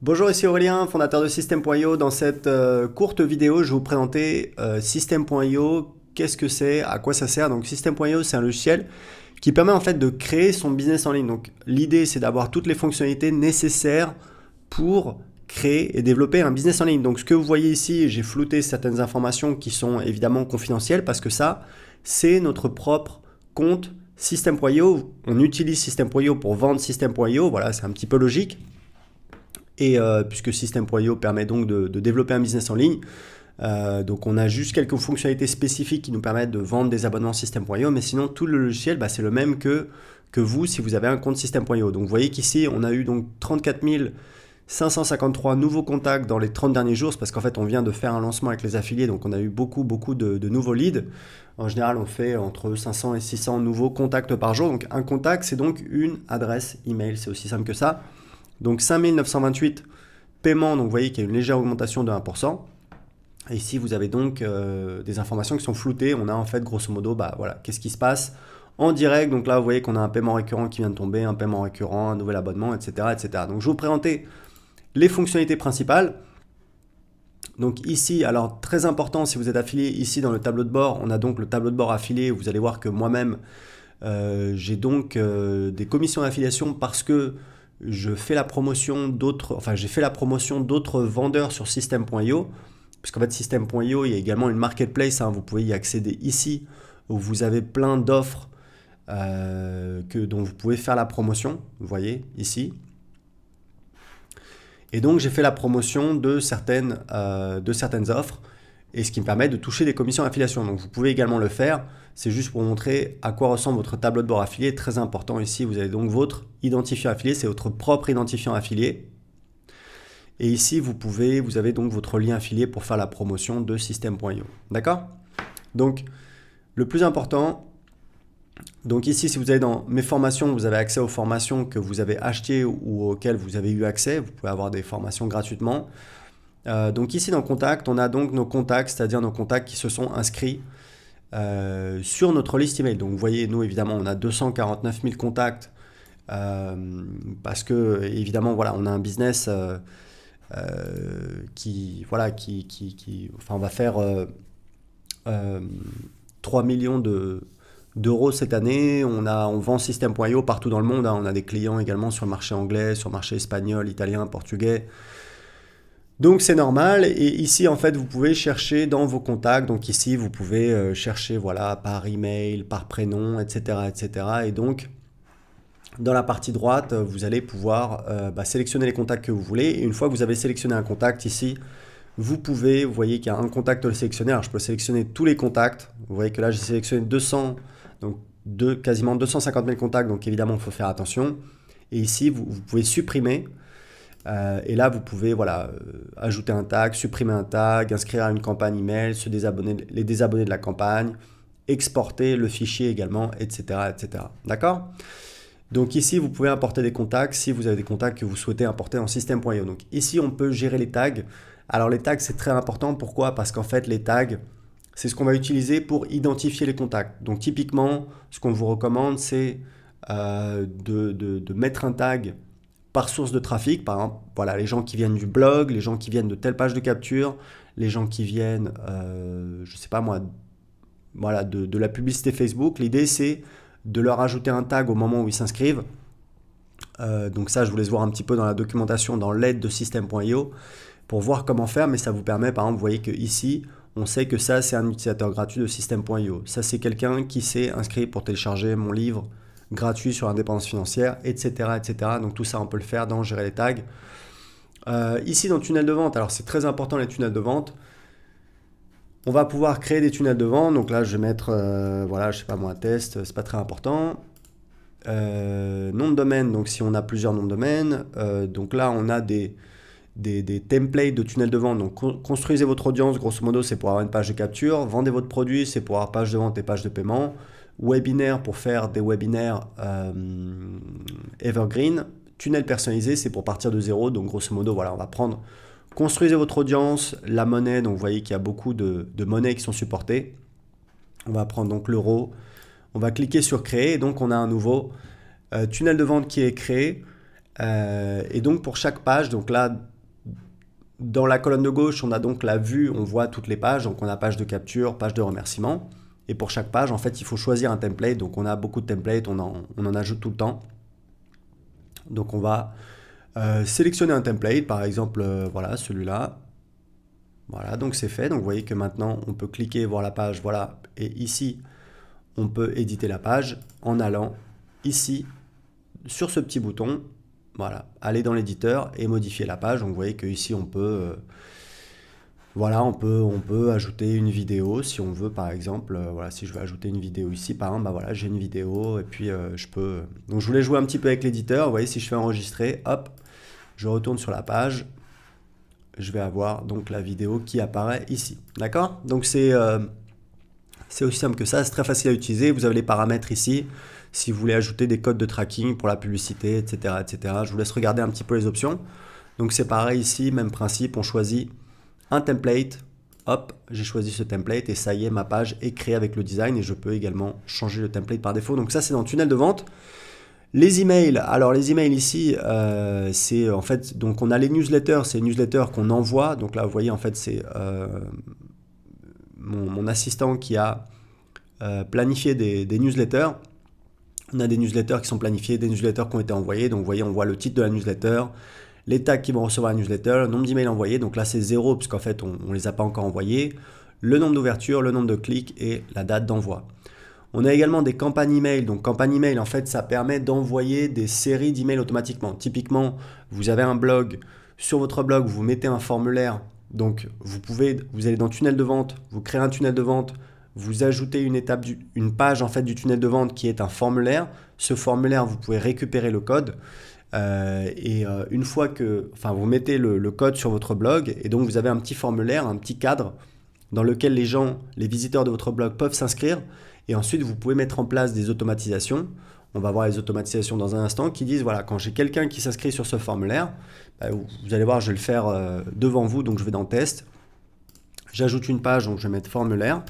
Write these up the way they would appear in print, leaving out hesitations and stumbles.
Bonjour, ici Aurélien, fondateur de System.io. Dans cette courte vidéo, je vais vous présenter System.io, qu'est-ce que c'est, à quoi ça sert. Donc System.io, c'est un logiciel qui permet en fait de créer son business en ligne. Donc l'idée, c'est d'avoir toutes les fonctionnalités nécessaires pour créer et développer un business en ligne. Donc ce que vous voyez ici, j'ai flouté certaines informations qui sont évidemment confidentielles parce que ça, c'est notre propre compte System.io. On utilise System.io pour vendre System.io, voilà, c'est un petit peu logique. Et puisque System.io permet donc de développer un business en ligne, donc on a juste quelques fonctionnalités spécifiques qui nous permettent de vendre des abonnements System.io, mais sinon tout le logiciel, c'est le même que vous si vous avez un compte System.io. Donc vous voyez qu'ici on a eu donc 34 553 nouveaux contacts dans les 30 derniers jours, c'est parce qu'en fait on vient de faire un lancement avec les affiliés, donc on a eu beaucoup de nouveaux leads. En général on fait entre 500 et 600 nouveaux contacts par jour, donc un contact c'est donc une adresse email, c'est aussi simple que ça. Donc 5928 paiements, donc vous voyez qu'il y a une légère augmentation de 1%. Et ici, vous avez donc des informations qui sont floutées. On a en fait, grosso modo, voilà, qu'est-ce qui se passe en direct. Donc là, vous voyez qu'on a un paiement récurrent qui vient de tomber, un paiement récurrent, un nouvel abonnement, etc., etc. Donc je vais vous présenter les fonctionnalités principales. Donc ici, alors très important, si vous êtes affilié, ici dans le tableau de bord, on a donc le tableau de bord affilié. Vous allez voir que moi-même, j'ai donc des commissions d'affiliation parce que je fais la promotion d'autres, enfin j'ai fait la promotion d'autres vendeurs sur System.io, puisqu'en fait System.io, il y a également une marketplace, hein, vous pouvez y accéder ici, où vous avez plein d'offres dont vous pouvez faire la promotion, vous voyez ici. Et donc j'ai fait la promotion de certaines offres, et ce qui me permet de toucher des commissions d'affiliation. Donc vous pouvez également le faire, c'est juste pour vous montrer à quoi ressemble votre tableau de bord affilié. Très important ici, vous avez donc votre identifiant affilié, c'est votre propre identifiant affilié. Et ici, vous avez donc votre lien affilié pour faire la promotion de System.io. D'accord? Donc le plus important, donc ici, si vous allez dans mes formations, vous avez accès aux formations que vous avez achetées ou auxquelles vous avez eu accès. Vous pouvez avoir des formations gratuitement. Donc ici dans Contact, on a donc nos contacts, c'est-à-dire nos contacts qui se sont inscrits sur notre liste email. Donc vous voyez, nous évidemment, on a 249 000 contacts parce que évidemment, voilà, on a un business enfin, on va faire 3 millions d'euros cette année. On vend System.io partout dans le monde, hein. On a des clients également sur le marché anglais, sur le marché espagnol, italien, portugais. Donc c'est normal, et ici en fait vous pouvez chercher dans vos contacts, donc ici vous pouvez chercher voilà, par email, par prénom, etc., etc. Et donc dans la partie droite, vous allez pouvoir sélectionner les contacts que vous voulez, et une fois que vous avez sélectionné un contact ici, vous voyez qu'il y a un contact sélectionné, alors je peux sélectionner tous les contacts, vous voyez que là j'ai sélectionné 200, donc quasiment 250 000 contacts, donc évidemment il faut faire attention, et ici vous pouvez supprimer. Et là, vous pouvez ajouter un tag, supprimer un tag, inscrire à une campagne email, les désabonner de la campagne, exporter le fichier également, etc., etc. D'accord? Donc ici, vous pouvez importer des contacts si vous avez des contacts que vous souhaitez importer en System.io. Donc ici, on peut gérer les tags. Alors les tags, c'est très important. Pourquoi? Parce qu'en fait, les tags, c'est ce qu'on va utiliser pour identifier les contacts. Donc typiquement, ce qu'on vous recommande, c'est de mettre un tag par source de trafic, par exemple, voilà, les gens qui viennent du blog, les gens qui viennent de telle page de capture, les gens qui viennent, je sais pas moi, voilà, de la publicité Facebook. L'idée, c'est de leur ajouter un tag au moment où ils s'inscrivent. Donc ça, je vous laisse voir un petit peu dans la documentation, dans l'aide de System.io, pour voir comment faire, mais ça vous permet, par exemple, vous voyez que ici, on sait que ça, c'est un utilisateur gratuit de System.io. Ça, c'est quelqu'un qui s'est inscrit pour télécharger mon livre gratuit sur l'indépendance financière, etc., etc. Donc tout ça, on peut le faire dans Gérer les tags. Ici, dans le tunnel de vente, alors c'est très important les tunnels de vente. On va pouvoir créer des tunnels de vente. Donc là, je vais mettre, voilà, je sais pas moi, test, c'est pas très important. Nom de domaine, donc si on a plusieurs noms de domaine, donc là, on a des templates de tunnels de vente. Donc construisez votre audience, grosso modo, c'est pour avoir une page de capture. Vendez votre produit, c'est pour avoir page de vente et page de paiement. Webinaire pour faire des webinaires evergreen. Tunnel personnalisé, c'est pour partir de zéro. Donc grosso modo, voilà, on va prendre, construisez votre audience, la monnaie. Donc vous voyez qu'il y a beaucoup de monnaies qui sont supportées. On va prendre donc l'euro. On va cliquer sur créer et donc on a un nouveau tunnel de vente qui est créé. Et donc pour chaque page, donc là, dans la colonne de gauche, on a donc la vue, on voit toutes les pages, donc on a page de capture, page de remerciement. Et pour chaque page, en fait, il faut choisir un template. Donc on a beaucoup de templates, on en ajoute tout le temps. Donc on va sélectionner un template, par exemple, voilà, celui-là. Voilà, donc c'est fait. Donc vous voyez que maintenant, on peut cliquer, voir la page, voilà. Et ici, on peut éditer la page en allant ici, sur ce petit bouton. Voilà, aller dans l'éditeur et modifier la page. Donc vous voyez qu'ici, on peut... voilà, on peut ajouter une vidéo si on veut, par exemple. Voilà, si je veux ajouter une vidéo ici, par exemple, bah voilà, j'ai une vidéo et puis je peux... Donc je voulais jouer un petit peu avec l'éditeur. Vous voyez, si je fais enregistrer, hop, je retourne sur la page. Je vais avoir donc la vidéo qui apparaît ici. D'accord? Donc c'est aussi simple que ça, c'est très facile à utiliser. Vous avez les paramètres ici. Si vous voulez ajouter des codes de tracking pour la publicité, etc., etc. Je vous laisse regarder un petit peu les options. Donc c'est pareil ici, même principe, on choisit un template. Hop, j'ai choisi ce template et ça y est, ma page est créée avec le design et je peux également changer le template par défaut. Donc ça, c'est dans le tunnel de vente. Les emails, alors les emails ici, c'est en fait, donc on a les newsletters, c'est les newsletters qu'on envoie. Donc là, vous voyez, en fait, c'est mon assistant qui a planifié des newsletters. On a des newsletters qui sont planifiés, des newsletters qui ont été envoyés. Donc vous voyez, on voit le titre de la newsletter, les tags qui vont recevoir la newsletter, le nombre d'emails envoyés. Donc là, c'est 0 parce qu'en fait, on ne les a pas encore envoyés. Le nombre d'ouvertures, le nombre de clics et la date d'envoi. On a également des campagnes email. Donc campagne email, en fait, ça permet d'envoyer des séries d'emails automatiquement. Typiquement, vous avez un blog. Sur votre blog, vous mettez un formulaire. Donc vous allez dans tunnel de vente, vous créez un tunnel de vente, vous ajoutez une page en fait du tunnel de vente qui est un formulaire. Ce formulaire, vous pouvez récupérer le code. Une fois que, enfin, vous mettez le code sur votre blog et donc vous avez un petit formulaire, un petit cadre dans lequel les visiteurs de votre blog peuvent s'inscrire. Et ensuite, vous pouvez mettre en place des automatisations. On va voir les automatisations dans un instant qui disent, voilà, quand j'ai quelqu'un qui s'inscrit sur ce formulaire, vous allez voir, je vais le faire devant vous. Donc, je vais dans Test. J'ajoute une page, donc je vais mettre formulaire.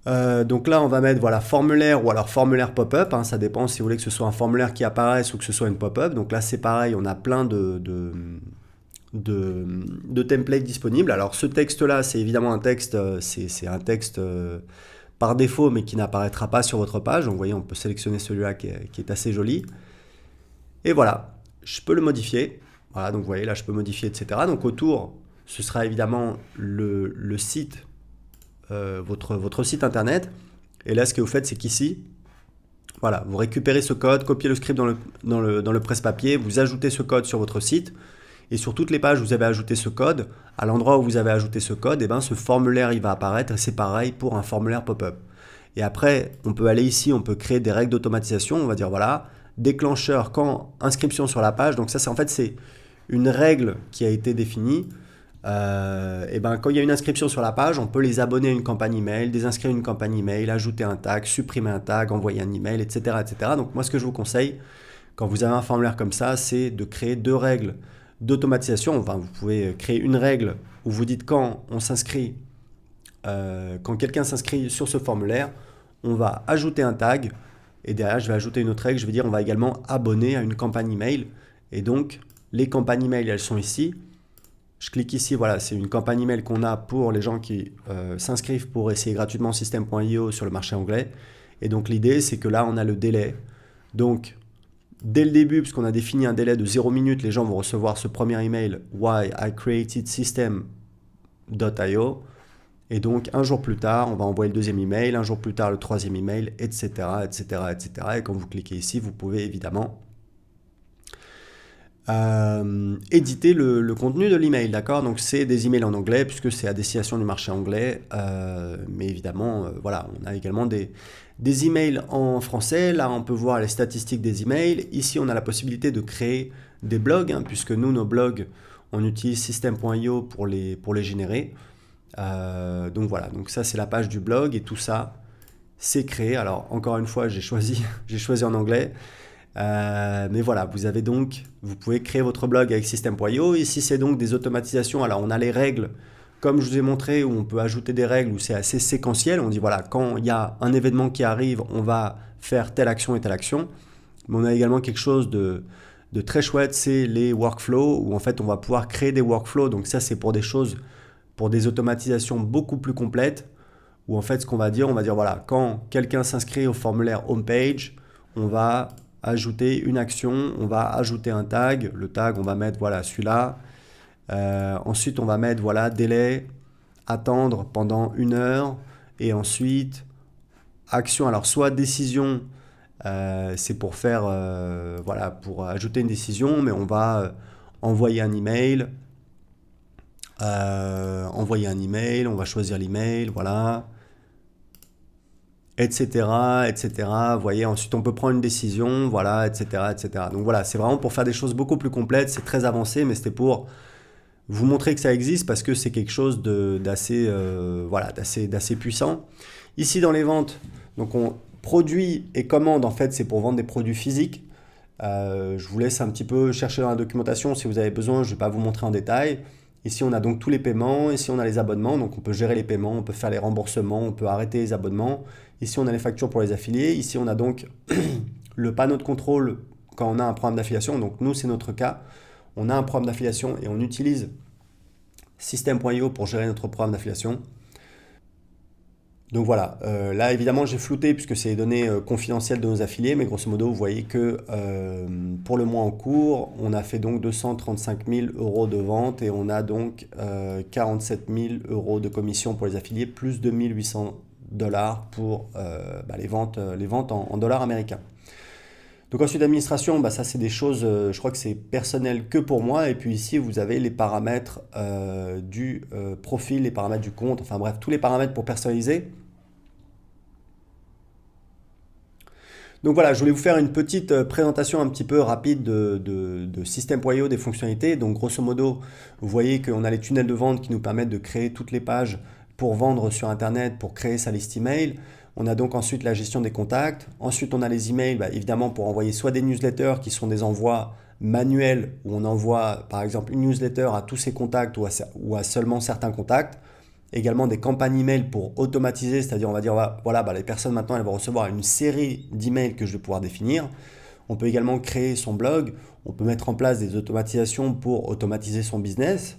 Donc là, on va mettre voilà, formulaire ou alors formulaire pop-up. Ça dépend si vous voulez que ce soit un formulaire qui apparaisse ou que ce soit une pop-up. Donc là, c'est pareil, on a plein de templates disponibles. Alors ce texte-là, c'est évidemment un texte, c'est un texte par défaut, mais qui n'apparaîtra pas sur votre page. Donc vous voyez, on peut sélectionner celui-là qui est assez joli. Et voilà, je peux le modifier. Voilà, donc vous voyez, là, je peux modifier, etc. Donc autour, ce sera évidemment le site, votre site internet. Et là, ce que vous faites, c'est qu'ici, voilà, vous récupérez ce code, copiez le script dans le presse-papier, vous ajoutez ce code sur votre site. Et sur toutes les pages, vous avez ajouté ce code. À l'endroit où vous avez ajouté ce code, ce formulaire il va apparaître. Et c'est pareil pour un formulaire pop-up. Et après, on peut aller ici, on peut créer des règles d'automatisation. On va dire, voilà, déclencheur quand inscription sur la page. Donc ça, c'est une règle qui a été définie. Quand il y a une inscription sur la page, on peut les abonner à une campagne email, désinscrire une campagne email, ajouter un tag, supprimer un tag, envoyer un email, etc., etc. Donc moi, ce que je vous conseille, quand vous avez un formulaire comme ça, c'est de créer 2 règles d'automatisation. Enfin, vous pouvez créer une règle où vous dites quand on s'inscrit, quand quelqu'un s'inscrit sur ce formulaire, on va ajouter un tag et derrière je vais ajouter une autre règle, je vais dire on va également abonner à une campagne email. Et donc les campagnes email, elles sont ici. Je clique ici, voilà, c'est une campagne email qu'on a pour les gens qui s'inscrivent pour essayer gratuitement System.io sur le marché anglais. Et donc l'idée, c'est que là, on a le délai. Donc, dès le début, puisqu'on a défini un délai de 0 minutes, les gens vont recevoir ce premier email, Why I created system.io. Et donc, un jour plus tard, on va envoyer le deuxième email, un jour plus tard, le troisième email, etc., etc., etc. Et quand vous cliquez ici, vous pouvez évidemment éditer le contenu de l'email, d'accord? Donc c'est des emails en anglais puisque c'est à destination du marché anglais, mais évidemment, voilà, on a également des emails en français. Là, on peut voir les statistiques des emails. Ici, on a la possibilité de créer des blogs, puisque nous, nos blogs, on utilise System.io pour les générer. Donc voilà, donc ça c'est la page du blog et tout ça, c'est créé. Alors encore une fois, j'ai choisi en anglais. Mais voilà, vous pouvez créer votre blog avec System.io. Ici, c'est donc des automatisations. Alors, on a les règles, comme je vous ai montré, où on peut ajouter des règles où c'est assez séquentiel. On dit, voilà, quand il y a un événement qui arrive, on va faire telle action et telle action. Mais on a également quelque chose de très chouette, c'est les workflows, où en fait on va pouvoir créer des workflows. Donc ça c'est pour des choses, pour des automatisations beaucoup plus complètes, où en fait ce qu'on va dire, on va dire voilà, quand quelqu'un s'inscrit au formulaire homepage, on va ajouter une action, on va ajouter un tag. Le tag, on va mettre voilà celui-là. Ensuite, on va mettre voilà délai, attendre pendant 1 heure. Et ensuite, action. Alors, soit décision, c'est pour faire voilà pour ajouter une décision, mais on va envoyer un email. On va choisir l'email, voilà. Etc., etc. Vous voyez, ensuite on peut prendre une décision, voilà, etc., etc. Donc voilà, c'est vraiment pour faire des choses beaucoup plus complètes, c'est très avancé, mais c'était pour vous montrer que ça existe parce que c'est quelque chose d'assez voilà, d'assez puissant. Ici dans les ventes, donc on produit et commande, en fait, c'est pour vendre des produits physiques. Je vous laisse un petit peu chercher dans la documentation si vous avez besoin, je ne vais pas vous montrer en détail. Ici, on a donc tous les paiements. Ici, on a les abonnements. Donc, on peut gérer les paiements, on peut faire les remboursements, on peut arrêter les abonnements. Ici, on a les factures pour les affiliés. Ici, on a donc le panneau de contrôle quand on a un programme d'affiliation. Donc, nous, c'est notre cas. On a un programme d'affiliation et on utilise System.io pour gérer notre programme d'affiliation. Donc voilà, là évidemment j'ai flouté puisque c'est les données confidentielles de nos affiliés, mais grosso modo vous voyez que pour le mois en cours, on a fait donc 235 000 euros de vente et on a donc 47 000 euros de commission pour les affiliés, plus 2 800 $ pour les ventes en dollars américains. Donc ensuite administration, ça c'est des choses, je crois que c'est personnel que pour moi. Et puis ici vous avez les paramètres du profil, les paramètres du compte, enfin bref, tous les paramètres pour personnaliser. Donc voilà, je voulais vous faire une petite présentation un petit peu rapide de System.io, des fonctionnalités. Donc grosso modo, vous voyez qu'on a les tunnels de vente qui nous permettent de créer toutes les pages pour vendre sur Internet, pour créer sa liste email. On a donc ensuite la gestion des contacts. Ensuite, on a les emails, évidemment, pour envoyer soit des newsletters qui sont des envois manuels, où on envoie par exemple une newsletter à tous ses contacts ou à seulement certains contacts. Également des campagnes email pour automatiser, c'est-à-dire on va dire voilà, les personnes maintenant elles vont recevoir une série d'emails que je vais pouvoir définir. On peut également créer son blog, on peut mettre en place des automatisations pour automatiser son business.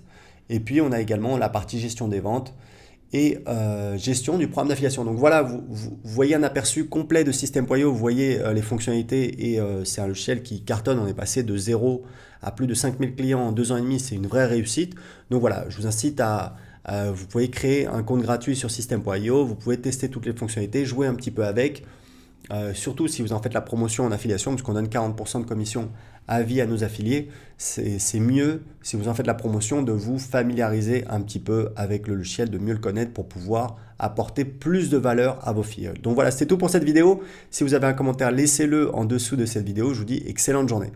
Et puis on a également la partie gestion des ventes et gestion du programme d'affiliation. Donc voilà, vous voyez un aperçu complet de System.io, vous voyez les fonctionnalités et c'est un logiciel qui cartonne. On est passé de 0 à plus de 5000 clients en 2 ans et demi, c'est une vraie réussite. Donc voilà, je vous incite vous pouvez créer un compte gratuit sur System.io, vous pouvez tester toutes les fonctionnalités, jouer un petit peu avec, surtout si vous en faites la promotion en affiliation, puisqu'on donne 40% de commission à vie à nos affiliés, c'est mieux si vous en faites la promotion de vous familiariser un petit peu avec le logiciel, de mieux le connaître pour pouvoir apporter plus de valeur à vos filles. Donc voilà, c'était tout pour cette vidéo. Si vous avez un commentaire, laissez-le en dessous de cette vidéo. Je vous dis excellente journée.